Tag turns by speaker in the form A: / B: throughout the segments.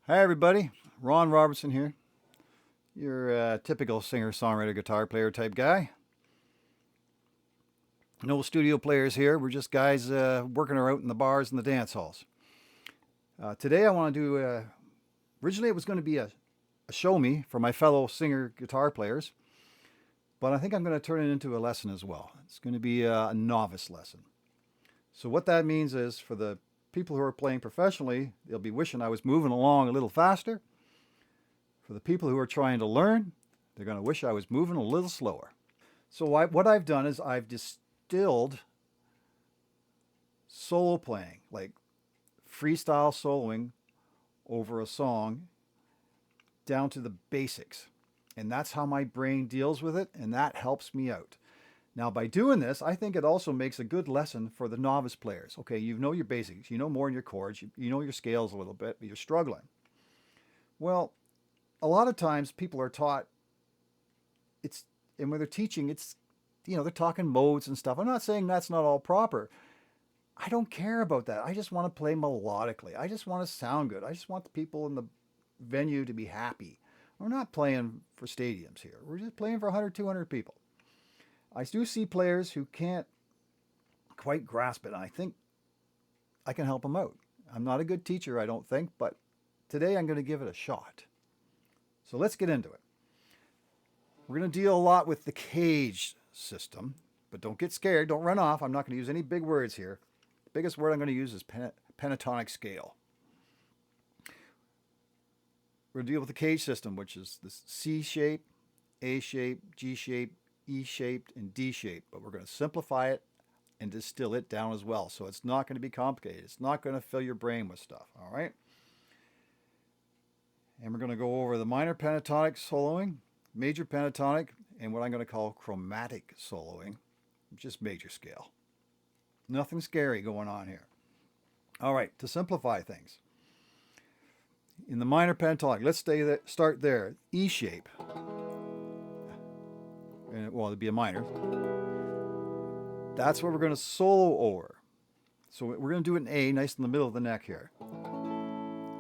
A: Hi everybody, Ron Robertson here. Your typical singer-songwriter, guitar player type guy. No studio players here. We're just guys working her out in the bars and the dance halls. Today I want to do. Originally it was going to be a show me for my fellow singer guitar players, but I think I'm going to turn it into a lesson as well. It's going to be a novice lesson. So what that means is for the people who are playing professionally, they'll be wishing I was moving along a little faster. For the people who are trying to learn, they're going to wish I was moving a little slower. So what I've done is I've distilled solo playing, like freestyle soloing over a song down to the basics. And that's how my brain deals with it, and that helps me out. Now, by doing this, I think it also makes a good lesson for the novice players. Okay, you know your basics, you know more in your chords, you know your scales a little bit, but you're struggling. Well, a lot of times people are taught and when they're teaching, they're talking modes and stuff. I'm not saying that's not all proper. I don't care about that. I just want to play melodically. I just want to sound good. I just want the people in the venue to be happy. We're not playing for stadiums here. We're just playing for 100, 200 people. I do see players who can't quite grasp it, and I think I can help them out. I'm not a good teacher, I don't think, but today I'm going to give it a shot. So let's get into it. We're going to deal a lot with the cage system, but don't get scared. Don't run off. I'm not going to use any big words here. The biggest word I'm going to use is pentatonic scale. We're going to deal with the cage system, which is the C shape, A shape, G shape, E shaped, and D shaped. But we're going to simplify it and distill it down as well. So it's not going to be complicated. It's not going to fill your brain with stuff. All right? And we're going to go over the minor pentatonic soloing, major pentatonic, and what I'm going to call chromatic soloing, just major scale. Nothing scary going on here. All right, to simplify things. In the minor pentatonic, let's start there. E shape. Well, it'd be a minor. That's what we're going to solo over. So we're going to do it in A, nice in the middle of the neck here.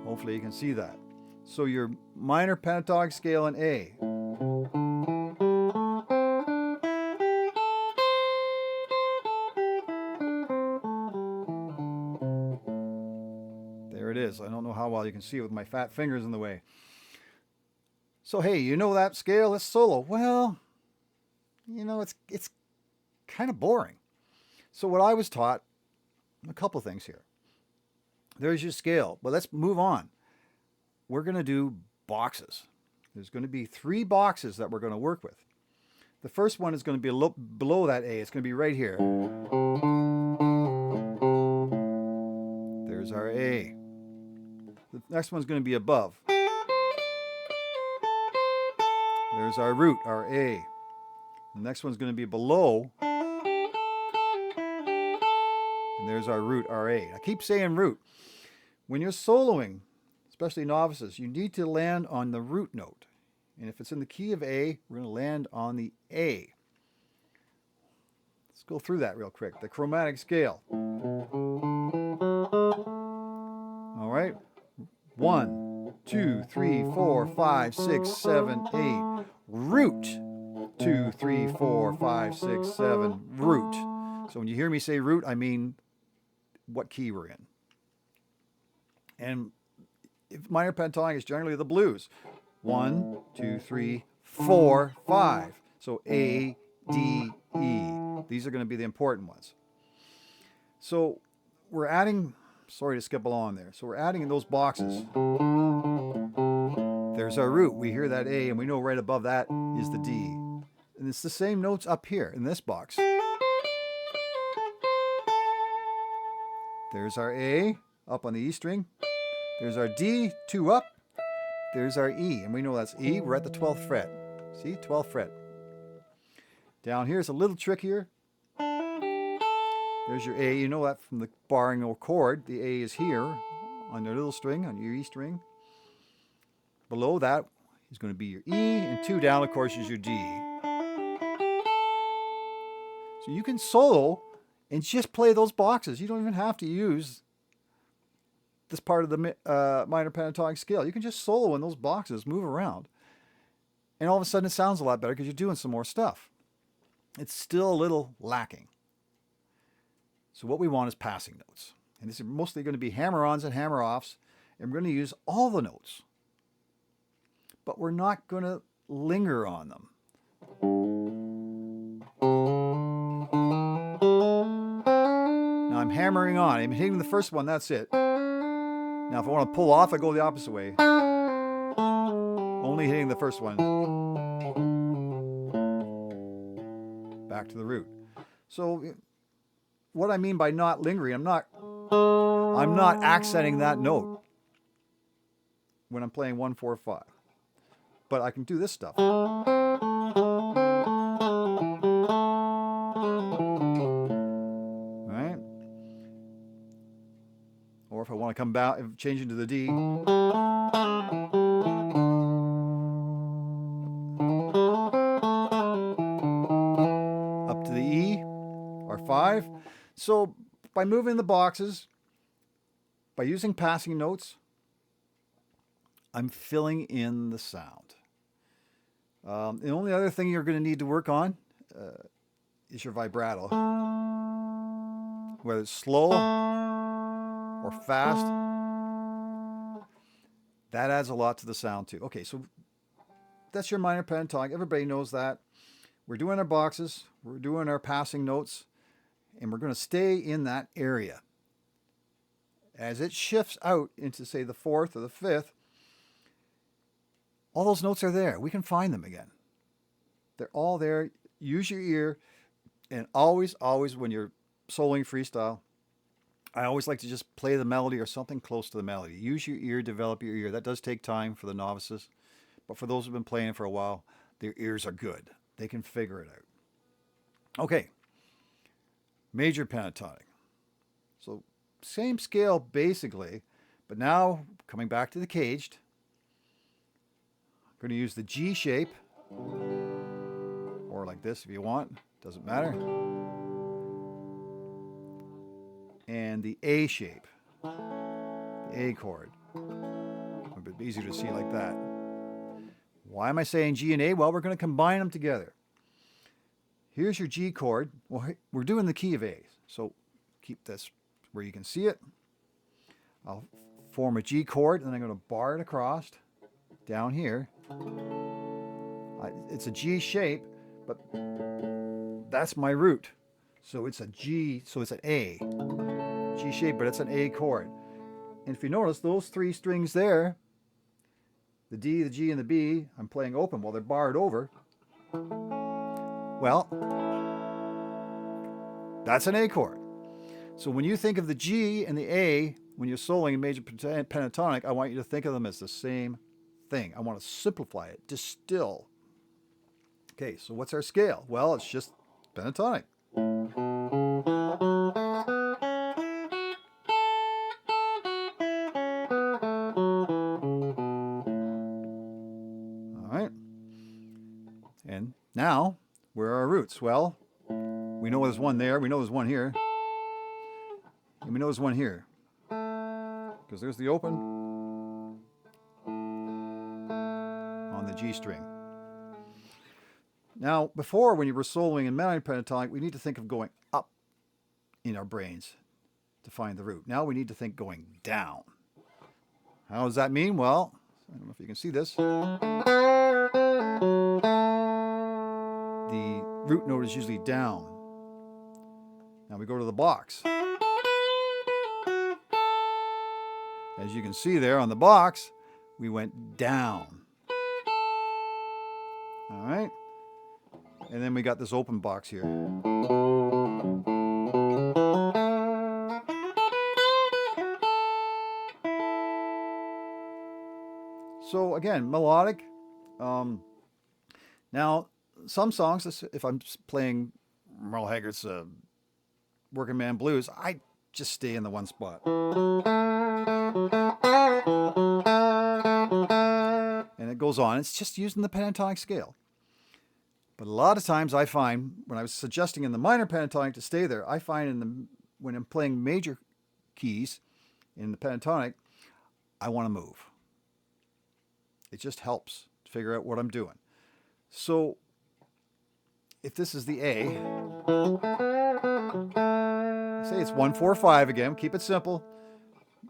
A: Hopefully you can see that. So your minor pentatonic scale in A. There it is. I don't know how well you can see it with my fat fingers in the way. So hey, you know that scale? It's solo. Well, it's kind of boring. So what I was taught, a couple things here. There's your scale, but let's move on. We're going to do boxes. There's going to be 3 boxes that we're going to work with. The first one is going to be below that A. It's going to be right here. There's our A. The next one's going to be above. There's our root, our A. The next one's going to be below. And there's our root, our A. I keep saying root. When you're soloing, especially novices, you need to land on the root note. And if it's in the key of A, we're going to land on the A. Let's go through that real quick. The chromatic scale. All right. 1, 2, 3, 4, 5, 6, 7, 8. Root. 2, 3, 4, 5, 6, 7. Root. So when you hear me say root, I mean what key we're in. And minor pentatonic is generally the blues. 1, 2, 3, 4, 5. So A, D, E. These are going to be the important ones. So we're adding, sorry to skip along there. So we're adding in those boxes. There's our root. We hear that A and we know right above that is the D. And it's the same notes up here in this box. There's our A up on the E string. There's our D, 2 up. There's our E, and we know that's E. We're at the 12th fret. See, 12th fret. Down here is a little trickier. There's your A. You know that from the barring no chord. The A is here on your little string, on your E string. Below that is going to be your E, and 2 down, of course, is your D. So you can solo and just play those boxes. You don't even have to use this part of the minor pentatonic scale. You can just solo in those boxes, move around, and all of a sudden it sounds a lot better because you're doing some more stuff. It's still a little lacking. So what we want is passing notes. And these are mostly going to be hammer-ons and hammer-offs, and we're going to use all the notes. But we're not going to linger on them. Now I'm hammering on. I'm hitting the first one, that's it. Now if I want to pull off, I go the opposite way. Only hitting the first one. Back to the root. So what I mean by not lingering, I'm not accenting that note when I'm playing 1, 4, 5. But I can do this stuff. Right? Or if I want to come back, change into the D. Up to the E, or 5. So by moving the boxes, by using passing notes, I'm filling in the sound. The only other thing you're going to need to work on is your vibrato. Whether it's slow or fast, that adds a lot to the sound too. Okay, so that's your minor pentatonic. Everybody knows that. We're doing our boxes, we're doing our passing notes, and we're going to stay in that area. As it shifts out into, say, the 4th or the 5th, all those notes are there. We can find them again. They're all there. Use your ear. And always, always when you're soloing freestyle, I always like to just play the melody or something close to the melody. Use your ear, develop your ear. That does take time for the novices. But for those who've been playing for a while, their ears are good. They can figure it out. Okay. Major pentatonic. So same scale basically, but now coming back to the caged, I'm going to use the G shape, or like this if you want, doesn't matter, and the A shape, the A chord. A bit easier to see like that. Why am I saying G and A? Well, we're going to combine them together. Here's your G chord. Well, we're doing the key of A, so keep this where you can see it. I'll form a G chord, and then I'm going to bar it across down here. It's a G shape, but that's my root. So it's a G, so it's an A. G shape, but it's an A chord. And if you notice, those 3 strings there, the D, the G, and the B, I'm playing open while they're barred over. Well, that's an A chord. So when you think of the G and the A, when you're soloing in major pentatonic, I want you to think of them as the same thing. I want to simplify it, distill. Okay, so what's our scale? Well, it's just pentatonic. All right. And now, where are our roots? Well, we know there's one there. We know there's one here. And we know there's one here. Because there's the open on the G string. Now, before, when you were soloing in minor pentatonic, we need to think of going up in our brains to find the root. Now we need to think going down. How does that mean? Well, I don't know if you can see this. The root note is usually down. Now we go to the box. As you can see there on the box, we went down. All right. And then we got this open box here. So again, melodic. Now, some songs, if I'm playing Merle Haggard's Working Man Blues, I just stay in the one spot. And it goes on. It's just using the pentatonic scale. But a lot of times I find, when I was suggesting in the minor pentatonic to stay there, I find when I'm playing major keys, in the pentatonic, I want to move. It just helps to figure out what I'm doing. So if this is the A, say it's 1-4-5 again, keep it simple.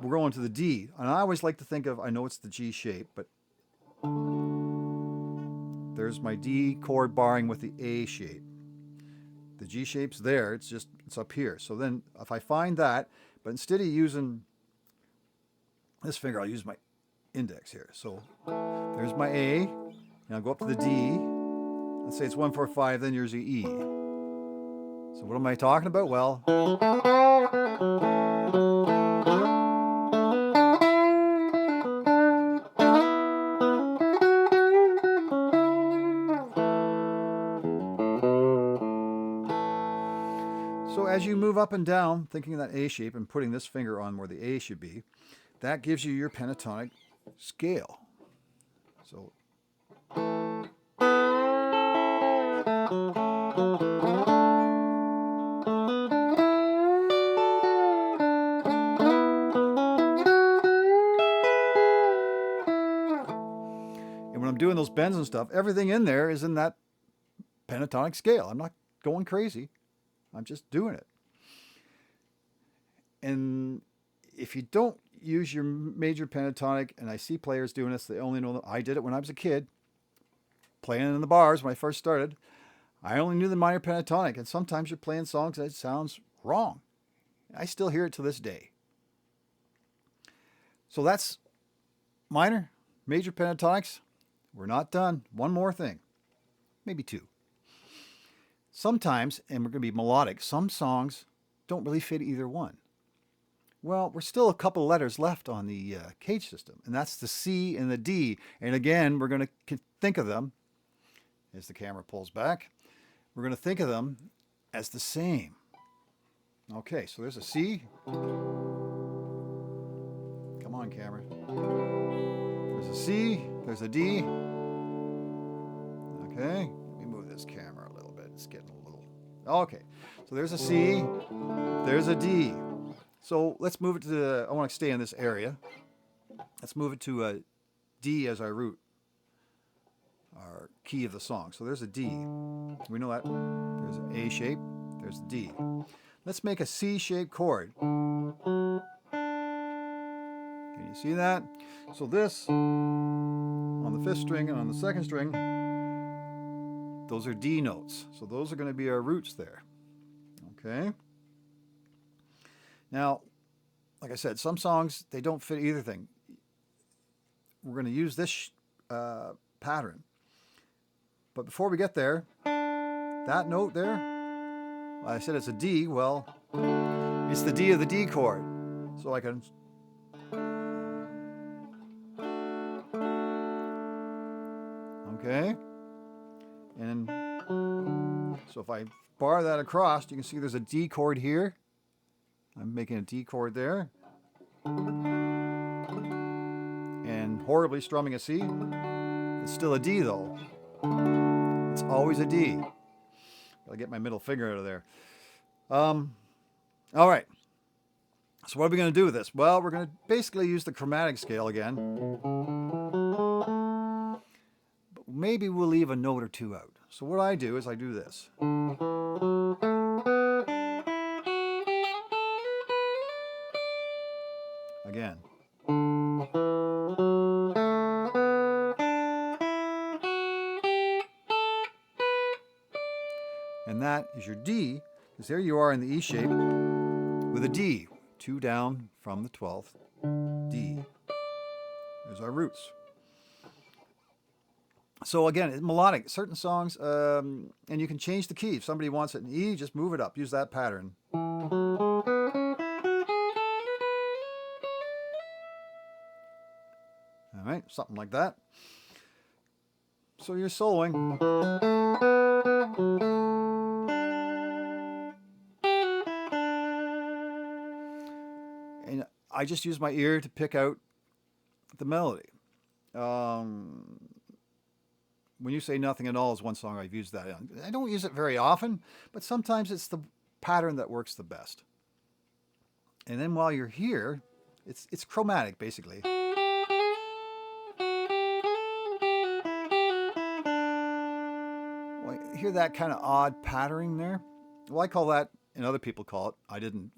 A: We're going to the D. And I always like to think of, I know it's the G shape, but there's my D chord barring with the A shape. The G shape's there, it's up here. So then if I find that, but instead of using this finger, I'll use my index here. So there's my A, and I'll go up to the D. Let's say it's 1-4-5, then here's the E. So what am I talking about? Well, so as you move up and down, thinking of that A shape and putting this finger on where the A should be, that gives you your pentatonic scale. So and when I'm doing those bends and stuff, everything in there is in that pentatonic scale. I'm not going crazy. I'm just doing it. And if you don't use your major pentatonic, and I see players doing this, they only know that I did it when I was a kid, playing in the bars when I first started. I only knew the minor pentatonic, and sometimes you're playing songs that sounds wrong. I still hear it to this day. So that's minor, major pentatonics. We're not done. One more thing, maybe two. Sometimes, and we're going to be melodic, some songs don't really fit either one. Well, we're still a couple letters left on the cage system, and that's the C and the D. And again, we're going to think of them, as the camera pulls back, we're going to think of them as the same. Okay, so there's a C. Come on, camera. There's a C, there's a D. Okay, let me move this camera a little bit. It's getting a little... Okay, so there's a C, there's a D. So let's move it to the... I want to stay in this area. Let's move it to a D as our root, our key of the song. So there's a D. We know that. There's an A shape, there's a D. Let's make a C-shaped chord. Can you see that? So this, on the 5th string and on the 2nd string, those are D notes. So those are going to be our roots there. Okay? Now, like I said, some songs, they don't fit either thing. We're going to use this pattern. But before we get there, that note there, I said it's a D. Well, it's the D of the D chord. So I can... Okay? And so if I bar that across, you can see there's a D chord here. I'm making a D chord there. And horribly strumming a C. It's still a D though. It's always a D. Gotta get my middle finger out of there. All right. So what are we going to do with this? Well, we're going to basically use the chromatic scale again. But maybe we'll leave a note or two out. So what I do is I do this. Again. And that is your D, because there you are in the E shape with a D. 2 down from the 12th, D. There's our roots. So again, it's melodic. Certain songs, and you can change the key. If somebody wants it in E, just move it up. Use that pattern. All right, something like that. So you're soloing. And I just use my ear to pick out the melody. When you say nothing at all is one song I've used that in. I don't use it very often, but sometimes it's the pattern that works the best. And then while you're here, It's chromatic, basically. Well, hear that kind of odd patterning there? Well, I call that, and other people call it, I didn't,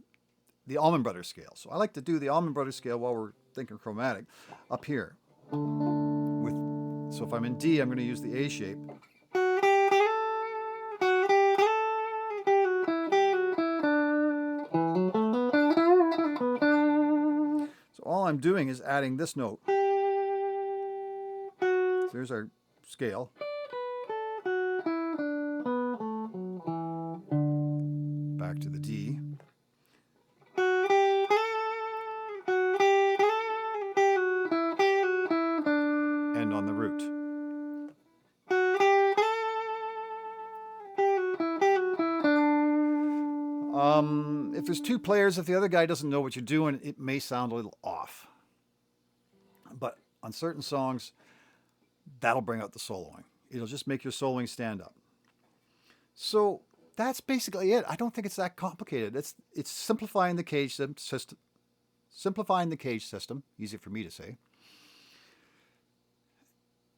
A: the Allman Brothers scale. So I like to do the Allman Brothers scale while we're thinking chromatic up here. So if I'm in D, I'm going to use the A shape. So all I'm doing is adding this note. So there's our scale. Back to the D. And on the root. If there's two players, if the other guy doesn't know what you're doing, it may sound a little off. But on certain songs, that'll bring out the soloing. It'll just make your soloing stand up. So that's basically it. I don't think it's that complicated. It's simplifying the cage system. Simplifying the cage system, easy for me to say.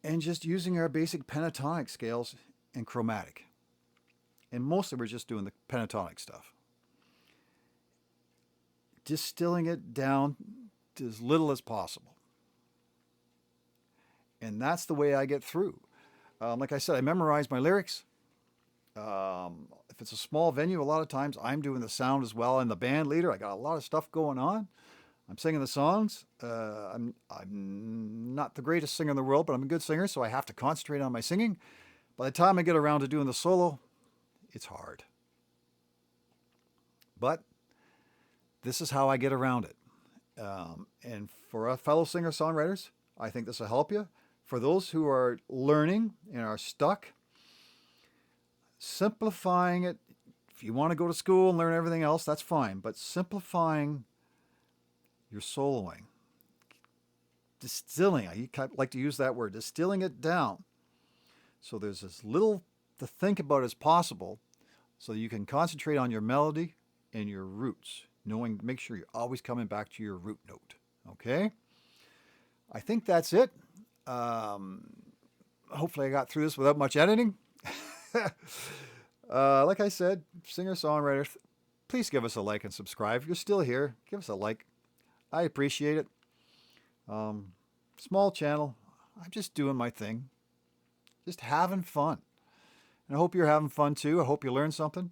A: And just using our basic pentatonic scales and chromatic. And mostly we're just doing the pentatonic stuff. Distilling it down to as little as possible. And that's the way I get through. Like I said, I memorize my lyrics. If it's a small venue, a lot of times I'm doing the sound as well. And the band leader, I got a lot of stuff going on. I'm singing the songs. I'm not the greatest singer in the world, but I'm a good singer, so I have to concentrate on my singing. By the time I get around to doing the solo, it's hard. But this is how I get around it. And for our fellow singer-songwriters, I think this will help you. For those who are learning and are stuck, simplifying it. If you want to go to school and learn everything else, that's fine. But simplifying your soloing, distilling, I like to use that word, distilling it down. So there's as little to think about as possible so you can concentrate on your melody and your roots, make sure you're always coming back to your root note. Okay? I think that's it. Hopefully I got through this without much editing. Like I said, singer-songwriters, please give us a like and subscribe. If you're still here, give us a like. I appreciate it. Small channel. I'm just doing my thing. Just having fun. And I hope you're having fun too. I hope you learned something.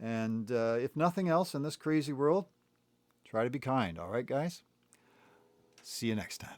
A: And if nothing else in this crazy world, try to be kind. All right, guys? See you next time.